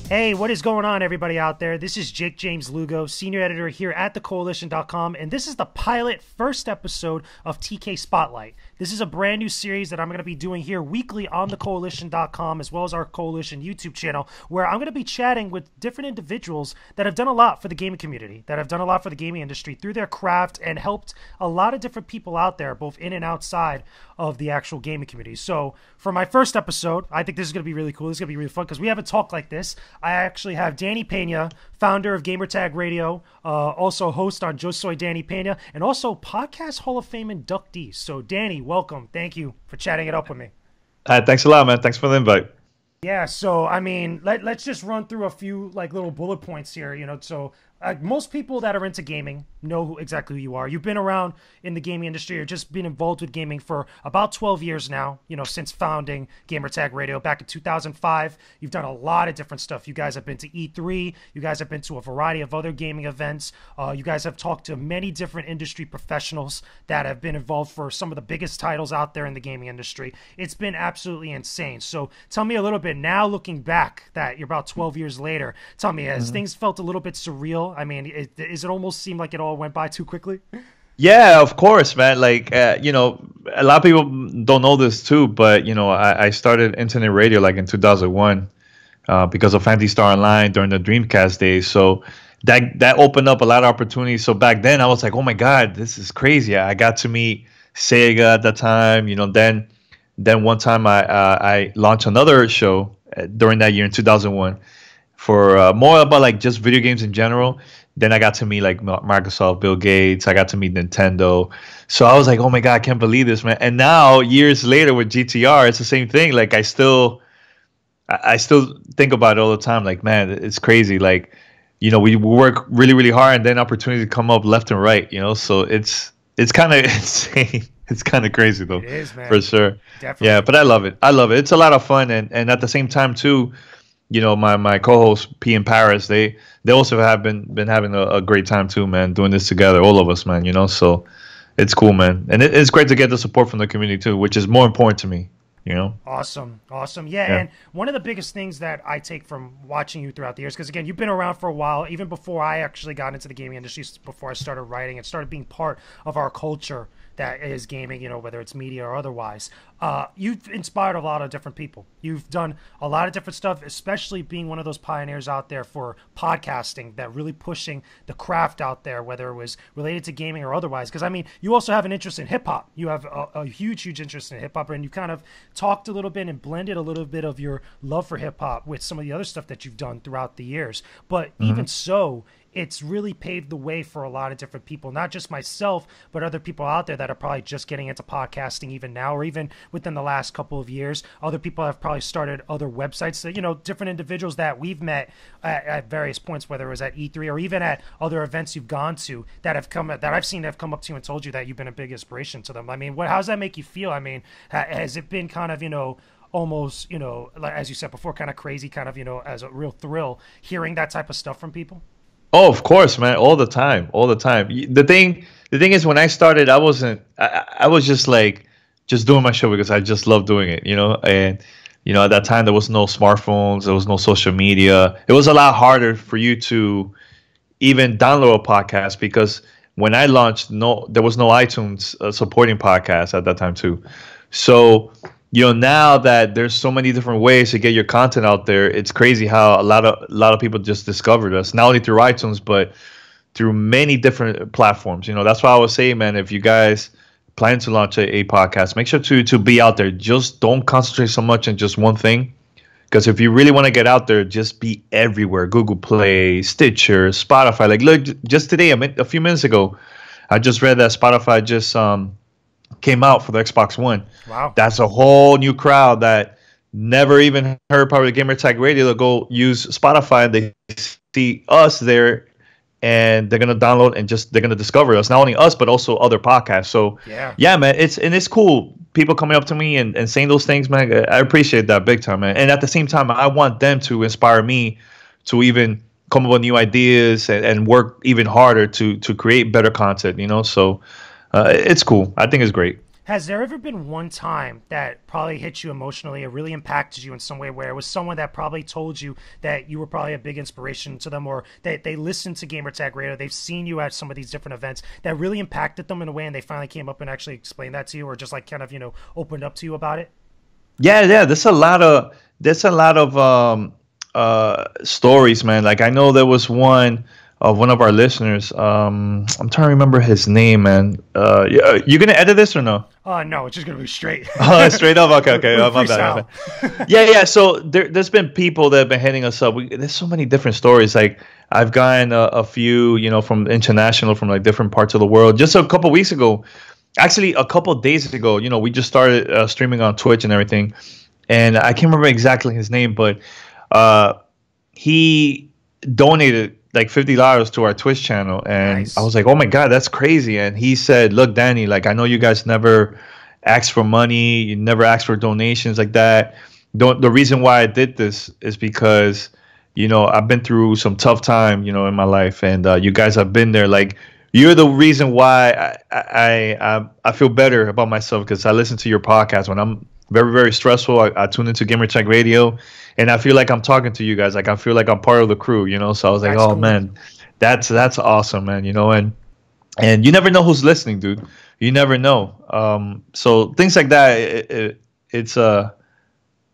Hey, what is going on, everybody out there? This is Jakejames Lugo, senior editor here at thekoalition.com, and this is the pilot first episode of TK Spotlight. This is a brand new series that I'm going to be doing here weekly on thekoalition.com, as well as our Koalition YouTube channel, where I'm going to be chatting with different individuals that have done a lot for the gaming community, that have done a lot for the gaming industry through their craft and helped a lot of different people out there, both in and outside of the actual gaming community. So for my first episode, I think this is going to be really cool. This is going to be really fun because we haven't talked like this. I actually have Danny Peña, founder of Gamertag Radio, also host on Yo Soy Danny Peña, and also Podcast Hall of Fame inductee. So Danny, welcome. Thank you for chatting it up with me. Thanks a lot, man. Thanks for the invite. Yeah, so I mean, let's just run through a few like little bullet points here. So most people that are into gaming know exactly who you are. You've been around in the gaming industry or just been involved with gaming for about 12 years now, since founding Gamertag Radio back in 2005. You've done a lot of different stuff. You guys have been to E3. You guys have been to a variety of other gaming events. You guys have talked to many different industry professionals that have been involved for some of the biggest titles out there in the gaming industry. It's been absolutely insane. So tell me a little bit now, looking back that you're about 12 years later, tell me, has things felt a little bit surreal? I mean, does it almost seem like it all went by too quickly? Yeah, of course, man. Like, a lot of people don't know this too, but, I started internet radio like in 2001 because of Phantasy Star Online during the Dreamcast days. So that opened up a lot of opportunities. So back then I was like, oh my God, this is crazy. I got to meet Sega at the time, then one time I launched another show during that year in 2001 for more about like just video games in general. Then I got to meet like Microsoft, Bill Gates. I got to meet Nintendo. So I was like, oh my God, I can't believe this, man. And now years later with GTR, it's the same thing. Like I still think about it all the time. Like, man, it's crazy. Like, we work really, really hard and then opportunities come up left and right, so it's kind of insane. It's kind of crazy though. It is, man. For sure. Definitely. Yeah, but I love it. It's a lot of fun. And at the same time too, my co-host P in Paris, they also have been having a great time too, man, doing this together, all of us, man, so it's cool, man. And it's great to get the support from the community too, which is more important to me, Awesome. Yeah, and one of the biggest things that I take from watching you throughout the years, because again, you've been around for a while, even before I actually got into the gaming industry, before I started writing and started being part of our culture that is gaming, whether it's media or otherwise. You've inspired a lot of different people. You've done a lot of different stuff, especially being one of those pioneers out there for podcasting, that really pushing the craft out there, whether it was related to gaming or otherwise. Because, I mean, you also have an interest in hip-hop. You have a huge interest in hip-hop, and you kind of talked a little bit and blended a little bit of your love for hip-hop with some of the other stuff that you've done throughout the years. But even so, it's really paved the way for a lot of different people, not just myself, but other people out there that are probably just getting into podcasting even now, or even within the last couple of years. Other people have probably started other websites that, different individuals that we've met at various points, whether it was at E3 or even at other events you've gone to that I've seen have come up to you and told you that you've been a big inspiration to them. I mean, how does that make you feel? I mean, has it been kind of, almost, like, as you said before, kind of crazy, kind of, as a real thrill hearing that type of stuff from people? Oh, of course, man. All the time. The thing is, when I started, I was just doing my show because I just love doing it, and, at that time there was no smartphones, there was no social media. It was a lot harder for you to even download a podcast because when I launched, there was no iTunes supporting podcasts at that time too. So, now that there's so many different ways to get your content out there, it's crazy how a lot of people just discovered us, not only through iTunes, but through many different platforms. That's why I was saying, man, if you guys plan to launch a podcast, make sure to be out there. Just don't concentrate so much on just one thing. Because if you really want to get out there, just be everywhere. Google Play, Stitcher, Spotify. Like, look, just today, a few minutes ago, I just read that Spotify just came out for the Xbox One. Wow. That's a whole new crowd that never even heard probably Gamertag Radio. They'll go use Spotify and they see us there and they're going to download and they're going to discover us. Not only us, but also other podcasts. So yeah, man, it's cool. People coming up to me and saying those things, man. I appreciate that big time, man. And at the same time, I want them to inspire me to even come up with new ideas and work even harder to create better content, So it's cool. I think it's great. Has there ever been one time that probably hit you emotionally or really impacted you in some way, where it was someone that probably told you that you were probably a big inspiration to them, or that they listened to Gamertag Radio, they've seen you at some of these different events that really impacted them in a way, and they finally came up and actually explained that to you, or just like kind of, opened up to you about it? Yeah. There's a lot of stories, man. Like I know there was one of one of our listeners. I'm trying to remember his name, man. You gonna edit this or no? No, it's just gonna be straight. Straight up. Okay. My bad. Yeah. So there's been people that have been hitting us up. There's so many different stories. Like I've gotten a few, from international, from like different parts of the world. Just a couple weeks ago, actually a couple days ago, we just started streaming on Twitch and everything, and I can't remember exactly his name, but he donated like $50 to our Twitch channel, and nice. I was like, oh my God, that's crazy. And he said, look, Danny, like I know you guys never asked for money, you never asked for donations like that. The reason why I did this is because I've been through some tough time in my life, and you guys have been there. Like you're the reason why I feel better about myself, because I listen to your podcast when I'm very, very stressful. I tune into Gamertag Radio, and I feel like I'm talking to you guys. Like I feel like I'm part of the crew, So I was like, that's cool. Man, that's awesome, man. And you never know who's listening, dude. You never know. So things like that,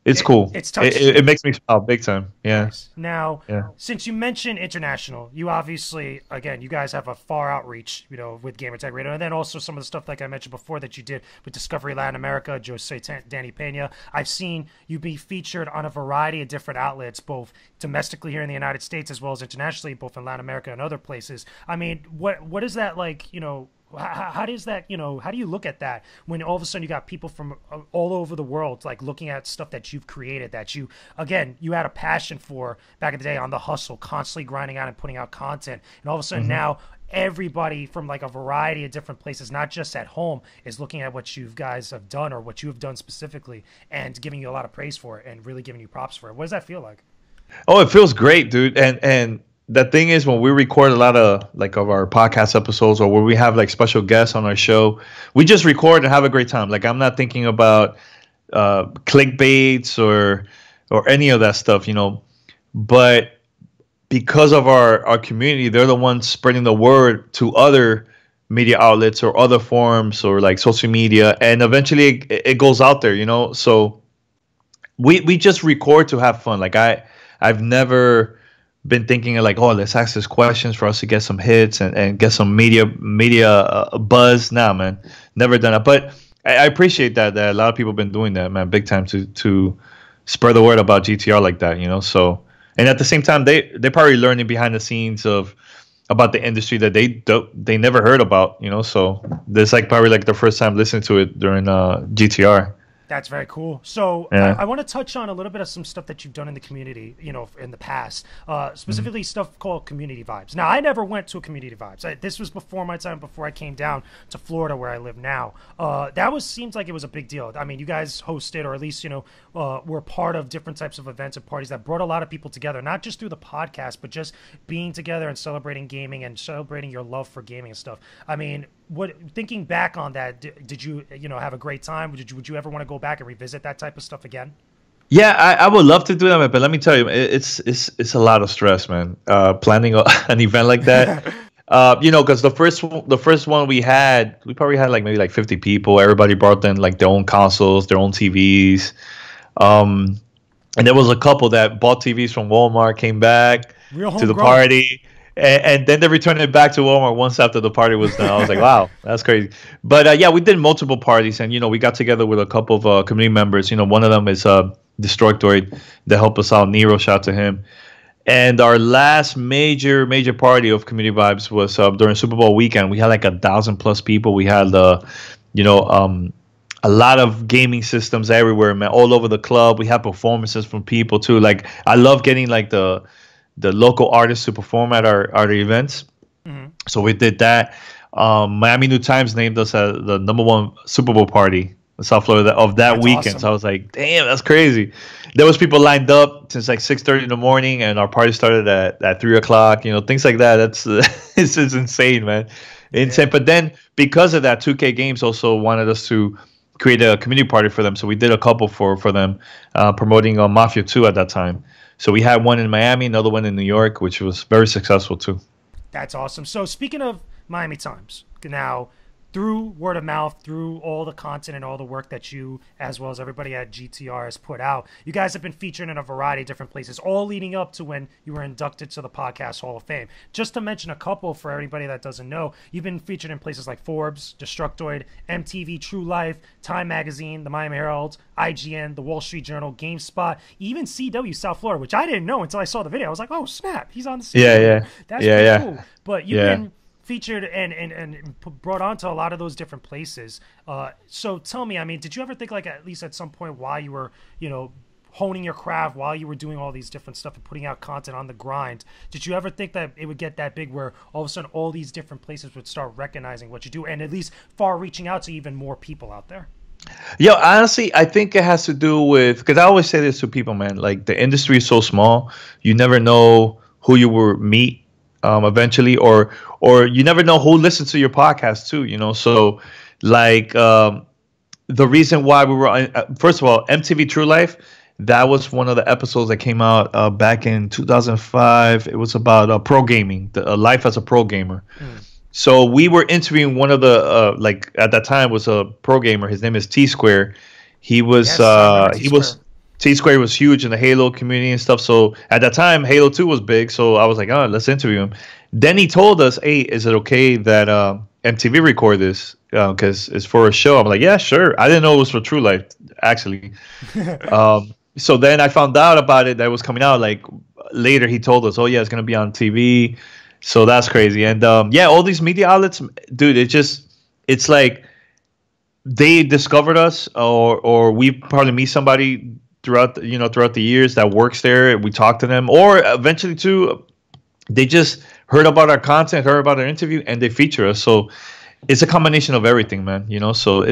it's cool. It's tough. It makes me smile big time. Yeah. Nice. Now, since you mentioned international, you obviously, again, you guys have a far outreach, with Gamertag Radio, and then also some of the stuff like I mentioned before that you did with Discovery Latin America, Danny Peña. I've seen you be featured on a variety of different outlets, both domestically here in the United States as well as internationally, both in Latin America and other places. I mean, what is that like? How does that, how do you look at that when all of a sudden you got people from all over the world, like looking at stuff that you've created, that you had a passion for back in the day, on the hustle, constantly grinding out and putting out content. And all of a sudden now everybody from like a variety of different places, not just at home, is looking at what you guys have done, or what you have done specifically, and giving you a lot of praise for it and really giving you props for it. What does that feel like? Oh, it feels great, dude. And the thing is, when we record a lot of our podcast episodes, or where we have like special guests on our show, we just record and have a great time. Like I'm not thinking about clickbaits or any of that stuff, But because of our community, they're the ones spreading the word to other media outlets or other forums or like social media, and eventually it goes out there, So we just record to have fun. Like I've never been thinking of like, oh, let's ask this questions for us to get some hits and get some media buzz. Nah, man, never done it. But I appreciate that a lot of people have been doing that, man, big time to spread the word about GTR like that, So, and at the same time, they're probably learning behind the scenes about the industry that they never heard about, So this like probably like the first time listening to it during GTR. That's very cool. So I want to touch on a little bit of some stuff that you've done in the community, in the past, specifically stuff called community vibes. Now, I never went to a community vibes. This was before my time, before I came down to Florida where I live now. Seems like it was a big deal. I mean, you guys hosted, or at least, were part of different types of events and parties that brought a lot of people together, not just through the podcast, but just being together and celebrating gaming and celebrating your love for gaming and stuff. I mean, thinking back on that, did you have a great time? Would you ever want to go back and revisit that type of stuff again? Yeah, I would love to do that, man, but let me tell you, it's a lot of stress, man. Planning an event like that, because the first one we probably had like maybe like 50 people. Everybody brought in like their own consoles, their own TVs, and there was a couple that bought TVs from Walmart, came back to the party. And then they returned it back to Walmart once after the party was done. I was like, wow, that's crazy. But we did multiple parties, and we got together with a couple of community members. One of them is Destructoid that helped us out. Nero, shout out to him. And our last major party of community vibes was during Super Bowl weekend. We had like 1,000+ people. We had a lot of gaming systems everywhere, man, all over the club. We had performances from people too. Like I love getting like the local artists to perform at our events. So we did that. Miami New Times named us the #1 Super Bowl party in South Florida of that weekend. Awesome. So I was like, damn, that's crazy. There was people lined up since like 6:30 in the morning, and our party started at 3 o'clock. Things like that. That's it's insane, man. insane. But then because of that, 2K Games also wanted us to create a community party for them. So we did a couple for them, promoting Mafia 2 at that time. So we had one in Miami, another one in New York, which was very successful too. That's awesome. So speaking of Miami Times, now through word of mouth, through all the content and all the work that you, as well as everybody at GTR, has put out, you guys have been featured in a variety of different places, all leading up to when you were inducted to the Podcast Hall of Fame. Just to mention a couple for everybody that doesn't know, you've been featured in places like Forbes, Destructoid, MTV True Life, Time Magazine, the Miami Herald, IGN, the Wall Street Journal, GameSpot, even CW South Florida, which I didn't know until I saw the video. I was like, oh, snap, he's on the CW. Yeah. That's pretty cool. But you've been featured and brought onto a lot of those different places. So tell me, I mean, did you ever think, like, at least at some point while you were, honing your craft, while you were doing all these different stuff and putting out content on the grind, did you ever think that it would get that big where all of a sudden all these different places would start recognizing what you do and at least far reaching out to even more people out there? Yo, honestly, I think it has to do with, because I always say this to people, man, like the industry is so small, you never know who you will meet eventually, or you never know who listens to your podcast too, so like the reason why we were first of all, MTV True Life, that was one of the episodes that came out back in 2005. It was about pro gaming, the life as a pro gamer. So we were interviewing one of the like at that time was a pro gamer. His name is T Square. He was T Square was huge in the Halo community and stuff. So at that time, Halo 2 was big. So I was like, oh, let's interview him. Then he told us, hey, is it okay that MTV record this? Because it's for a show. I'm like, yeah, sure. I didn't know it was for True Life, actually. So then I found out about it that it was coming out. Like later, he told us, oh, yeah, it's going to be on TV. So that's crazy. And all these media outlets, dude, it's like they discovered us or we probably meet somebody throughout the years that works there. We talk to them, or eventually too, they just heard about our content, heard about our interview, and they feature us. So it's a combination of everything, man. So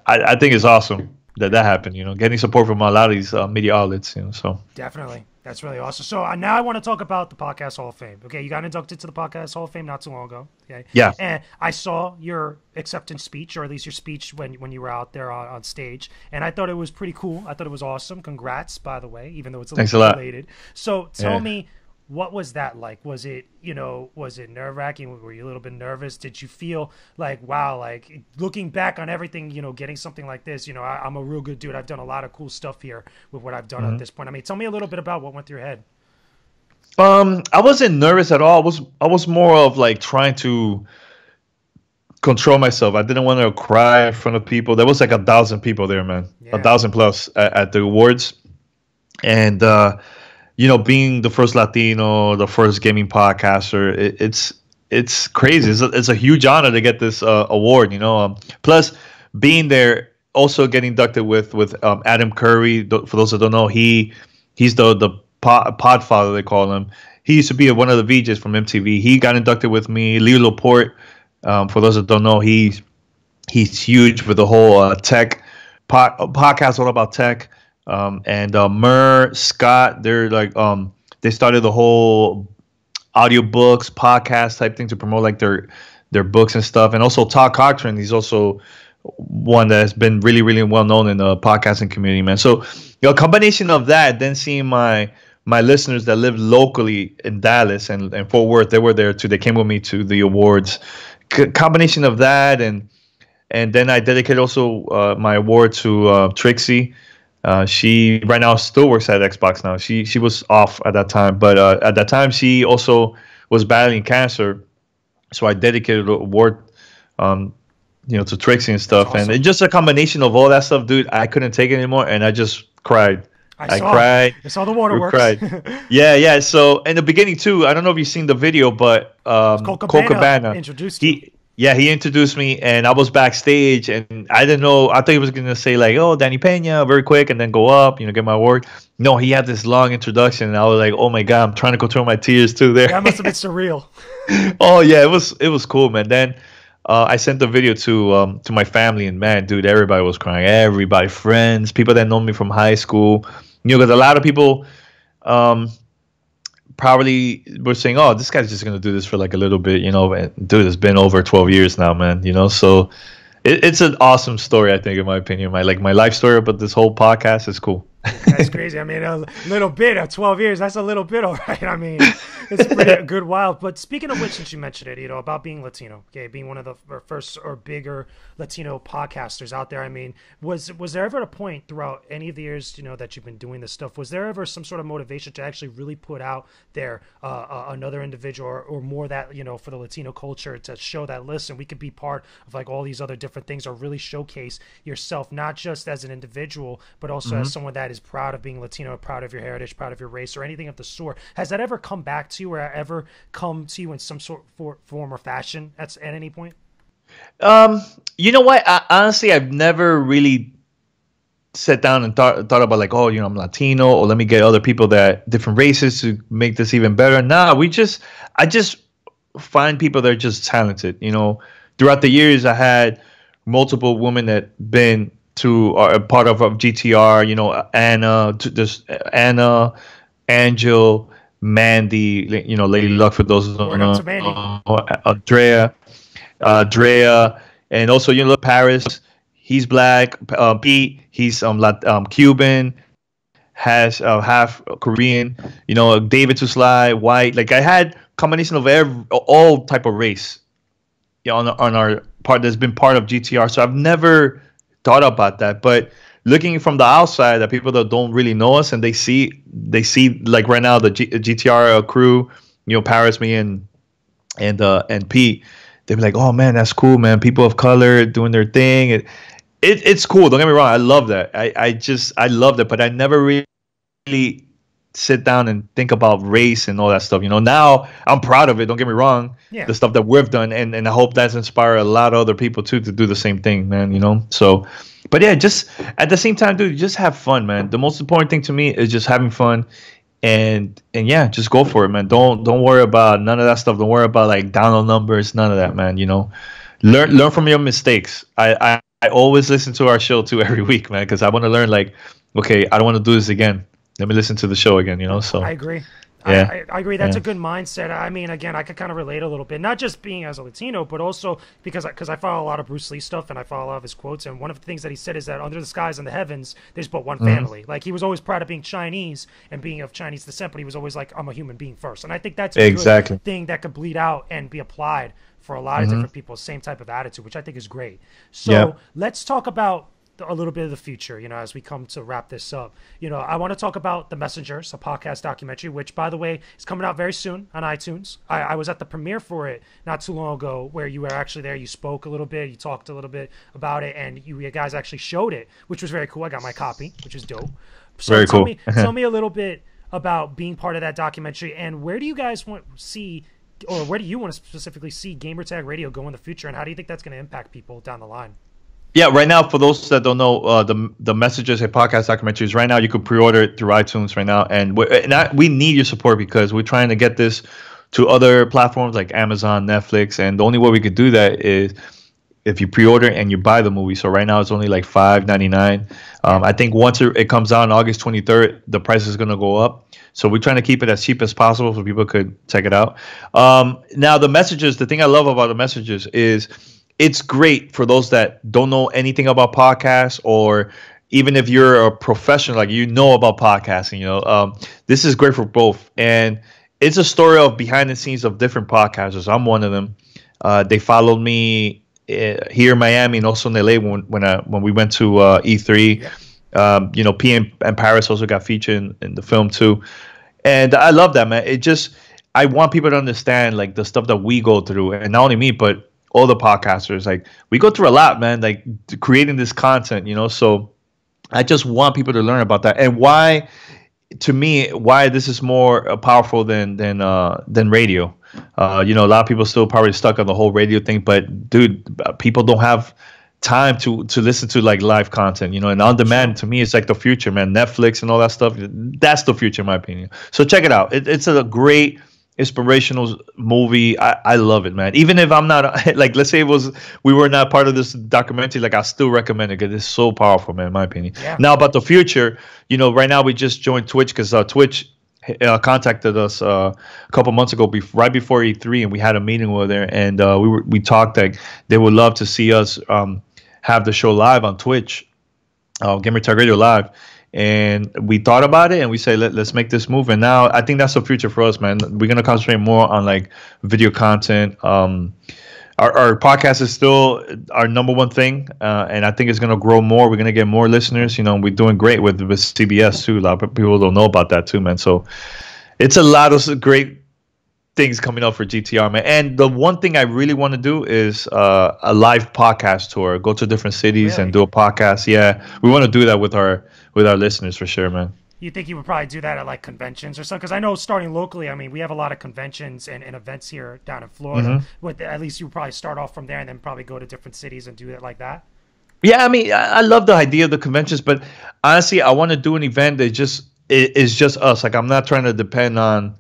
I think it's awesome that happened. Getting support from a lot of these media outlets. So definitely. That's really awesome. So now I want to talk about the Podcast Hall of Fame. Okay, you got inducted to the Podcast Hall of Fame not too long ago. Okay. Yeah. And I saw your acceptance speech, or at least your speech when you were out there on stage, and I thought it was pretty cool. I thought it was awesome. Congrats, by the way, even though it's a little related. So tell me, what was that like? Was it, was it nerve-wracking? Were you a little bit nervous? Did you feel like, wow, like looking back on everything, getting something like this, I'm a real good dude. I've done a lot of cool stuff here with what I've done at this point. I mean, tell me a little bit about what went through your head. I wasn't nervous at all. I was more of like trying to control myself. I didn't want to cry in front of people. There was like 1,000 people there, man. 1,000 plus at the awards. And, being the first Latino, the first gaming podcaster, it's crazy. It's a huge honor to get this award. Plus being there, also getting inducted with Adam Curry. For those that don't know, he's the Podfather, they call him. He used to be one of the VJs from MTV. He got inducted with me. Leo Laporte, for those that don't know, he's huge with the whole tech podcast, all about tech. And Mur, Scott, they're like they started the whole audiobooks, podcast type thing to promote like their books and stuff. And also Todd Cochran, he's also one that has been really, really well known in the podcasting community, man. So a combination of that, then seeing my listeners that live locally in Dallas and Fort Worth, they were there too. They came with me to the awards. Combination of that, and then I dedicated also my award to Trixie. She right now still works at Xbox now. She was off at that time, but at that time she also was battling cancer. So I dedicated the award, to Trixie and stuff. Awesome. And it's just a combination of all that stuff, dude. I couldn't take it anymore, and I just cried. I cried. I saw the waterworks. Cried. Yeah. So in the beginning too, I don't know if you've seen the video, but Cole Cabana introduced you. He introduced me, and I was backstage, and I didn't know. I thought he was gonna say like, "Oh, Danny Peña," very quick, and then go up, get my award. No, he had this long introduction, and I was like, "Oh my god, I'm trying to control my tears too." There, that must have been surreal. Oh yeah, it was cool, man. Then I sent the video to my family, and man, dude, everybody was crying. Everybody, friends, people that know me from high school. Because a lot of people, probably were saying, "Oh, this guy's just gonna do this for like a little bit," you know. And dude, it's been over 12 years now, man. You know, so it's an awesome story, I think, in my opinion. My life story, but this whole podcast is cool. That's crazy. I mean, a little bit of 12 years, that's a little bit, all right. I mean, it's pretty good while. But speaking of which, since you mentioned it, you know, about being Latino, okay, being one of the first or bigger Latino podcasters out there, I mean, was there ever a point throughout any of the years, you know, that you've been doing this stuff, was there ever some sort of motivation to actually really put out there another individual or more that, you know, for the Latino culture to show that, listen, we could be part of like all these other different things, or really showcase yourself, not just as an individual, but also as someone that is proud of being Latino, proud of your heritage, proud of your race, or anything of the sort? Has that ever come back to you, or ever come to you in some sort of form or fashion at any point? You know what? Honestly, I've never really sat down and thought about like, oh, you know, I'm Latino, or let me get other people that different races to make this even better. Nah, I just find people that are just talented. You know, throughout the years, I had multiple women that been to are a part of GTR, you know, Anna, Angel, Mandy, you know, Lady Luck for those who don't know, Drea, and also, you know, Paris, he's black, Pete, he's Cuban, has half Korean, you know, David Tuslai, white. Like, I had combination of all type of race, you know, on our part that's been part of GTR. So I've never thought about that, but looking from the outside, that people that don't really know us, and they see like right now the GTR crew, you know, Paris, me, and Pete, they're like, oh man, that's cool, man. People of color doing their thing. It's cool. Don't get me wrong. I love that. I love that, but I never really sit down and think about race and all that stuff. You know, now I'm proud of it. Don't get me wrong. Yeah. The stuff that we've done, and I hope that's inspired a lot of other people too to do the same thing, man. You know, so, but yeah, just at the same time, dude, just have fun, man. The most important thing to me is just having fun, and yeah, just go for it, man. Don't worry about none of that stuff. Don't worry about like download numbers, none of that, man. You know, learn from your mistakes. I always listen to our show too every week, man, because I want to learn. Like, okay, I don't want to do this again. Let me listen to the show again, you know. So I agree. Yeah. I agree. That's a good mindset. I mean, again, I could kind of relate a little bit, not just being as a Latino, but also because I follow a lot of Bruce Lee stuff, and I follow a lot of his quotes. And one of the things that he said is that under the skies and the heavens, there's but one family. Like, he was always proud of being Chinese and being of Chinese descent, but he was always like, I'm a human being first. And I think that's a good thing that could bleed out and be applied for a lot of different people. Same type of attitude, which I think is great. So let's talk about a little bit of the future, you know, as we come to wrap this up. You know, I want to talk about The Messengers, a podcast documentary, which, by the way, is coming out very soon on iTunes. I was at the premiere for it not too long ago, where you were actually there. You spoke a little bit, you talked a little bit about it, and you guys actually showed it, which was very cool. I got my copy, which is dope. So very cool. Tell me a little bit about being part of that documentary, and where do you guys want to see, or where do you want to specifically see Gamertag Radio go in the future, and how do you think that's going to impact people down the line? Yeah, right now, for those that don't know, the Messages, a podcast documentaries, right now you can pre-order it through iTunes right now, and we need your support, because we're trying to get this to other platforms like Amazon, Netflix, and the only way we could do that is if you pre-order and you buy the movie. So right now it's only like $5.99. I think once it comes out on August 23rd, the price is going to go up. So we're trying to keep it as cheap as possible so people could check it out. Now, the Messages, the thing I love about the Messages is it's great for those that don't know anything about podcasts, or even if you're a professional, like, you know about podcasting, you know, this is great for both. And it's a story of behind the scenes of different podcasters. I'm one of them. They followed me here in Miami and also in LA when we went to E3. Yeah. You know, P and Paris also got featured in the film too. And I love that, man. I want people to understand like the stuff that we go through, and not only me, but all the podcasters. Like, we go through a lot, man, like creating this content, you know. So I just want people to learn about that, and why this is more powerful than radio. You know, a lot of people still probably stuck on the whole radio thing, but dude, people don't have time to listen to like live content, you know. And on demand, to me, it's like the future, man. Netflix and all that stuff, that's the future in my opinion. So check it out. It's a great inspirational movie. I love it, man. Even if I'm not like, let's say we were not part of this documentary, like, I still recommend it because it's so powerful, man, in my opinion. Yeah. Now about the future, you know, right now we just joined Twitch, because Twitch contacted us a couple months ago, right before E3, and we had a meeting with her, and we talked like they would love to see us have the show live on Twitch, Gamertag Radio Live. And we thought about it, and we say let's make this move. And now I think that's the future for us, man. We're gonna concentrate more on like video content. Our podcast is still our number one thing, and I think it's gonna grow more. We're gonna get more listeners. You know, we're doing great with CBS too. A lot of people don't know about that too, man. So it's a lot of great things coming up for GTR, man. And the one thing I really want to do is a live podcast tour. Go to different cities and do a podcast. Yeah, we want to do that with our listeners for sure, man. You think you would probably do that at like conventions or something? Because I know starting locally, I mean, we have a lot of conventions and events here down in Florida. At least you would probably start off from there and then probably go to different cities and do it like that. Yeah, I mean, I love the idea of the conventions, but honestly, I want to do an event that is just us. Like, I'm not trying to depend on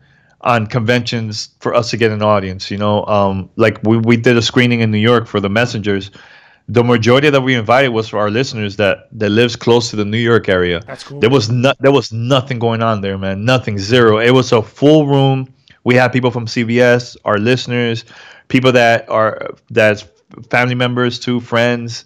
conventions for us to get an audience, you know. Like we did a screening in New York for the Messengers. The majority that we invited was for our listeners that lives close to the New York area. That's cool. There was nothing going on there, man. Nothing, zero. It was a full room. We had people from CBS, our listeners, people that's family members too, friends.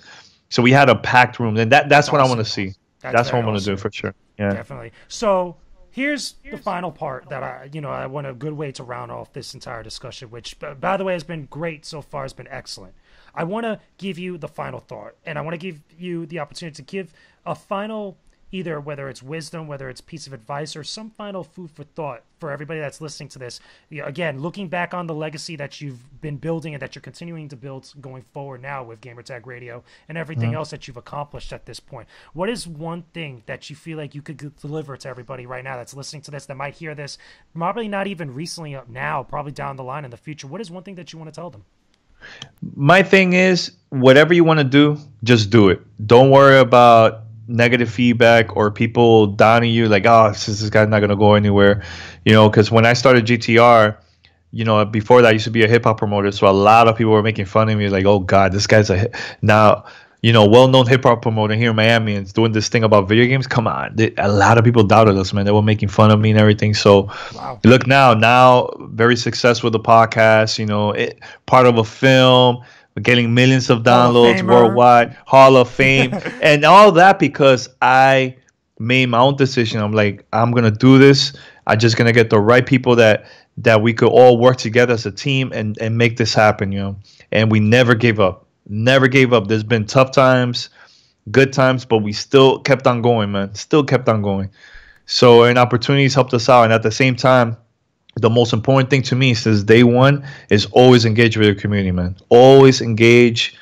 So we had a packed room, and that's what I want to see. That's what I want to do for sure. Yeah, definitely. So here's the final part that I want a good way to round off this entire discussion, which, by the way, has been great so far. It's been excellent. I want to give you the final thought, and I want to give you the opportunity to give a final, either whether it's wisdom, whether it's piece of advice, or some final food for thought for everybody that's listening to this. Again, looking back on the legacy that you've been building and that you're continuing to build going forward now with Gamertag Radio and everything else that you've accomplished at this point. What is one thing that you feel like you could deliver to everybody right now that's listening to this, that might hear this, probably not even recently up now, probably down the line in the future? What is one thing that you want to tell them? My thing is, whatever you want to do, just do it. Don't worry about negative feedback or people downing you like, oh, this guy's not going to go anywhere. You know, because when I started GTR, you know, before that I used to be a hip-hop promoter, so a lot of people were making fun of me like, oh, God, this guy's now, you know, well-known hip-hop promoter here in Miami and doing this thing about video games. Come on. A lot of people doubted us, man. They were making fun of me and everything. So look now very successful with the podcast, you know, part of a film, getting millions of downloads worldwide, Hall of Fame, and all that because I made my own decision. I'm like, I'm going to do this. I'm just going to get the right people that we could all work together as a team and make this happen, you know. And we never gave up. Never gave up. There's been tough times, good times, but we still kept on going, man. Still kept on going. So, and opportunities helped us out. And at the same time, the most important thing to me since day one is always engage with your community, man. Always engage,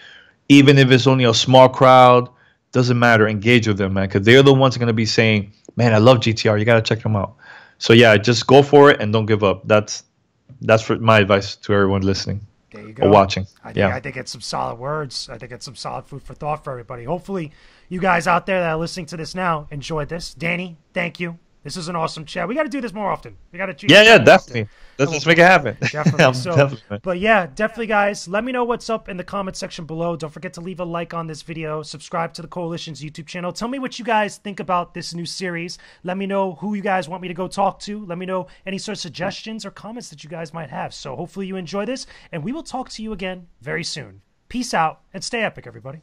even if it's only a small crowd. Doesn't matter. Engage with them, man, because they're the ones going to be saying, man, I love GTR. You got to check them out. So, yeah, just go for it and don't give up. That's my advice to everyone listening. There you go. Or watching. I think it's some solid words. I think it's some solid food for thought for everybody. Hopefully, you guys out there that are listening to this now enjoyed this. Danny, thank you. This is an awesome chat. We got to do this more often. We got to. Yeah, definitely. Let's make it happen. Definitely. Definitely. But yeah, definitely, guys. Let me know what's up in the comment section below. Don't forget to leave a like on this video. Subscribe to the Koalition's YouTube channel. Tell me what you guys think about this new series. Let me know who you guys want me to go talk to. Let me know any sort of suggestions or comments that you guys might have. So hopefully you enjoy this, and we will talk to you again very soon. Peace out, and stay epic, everybody.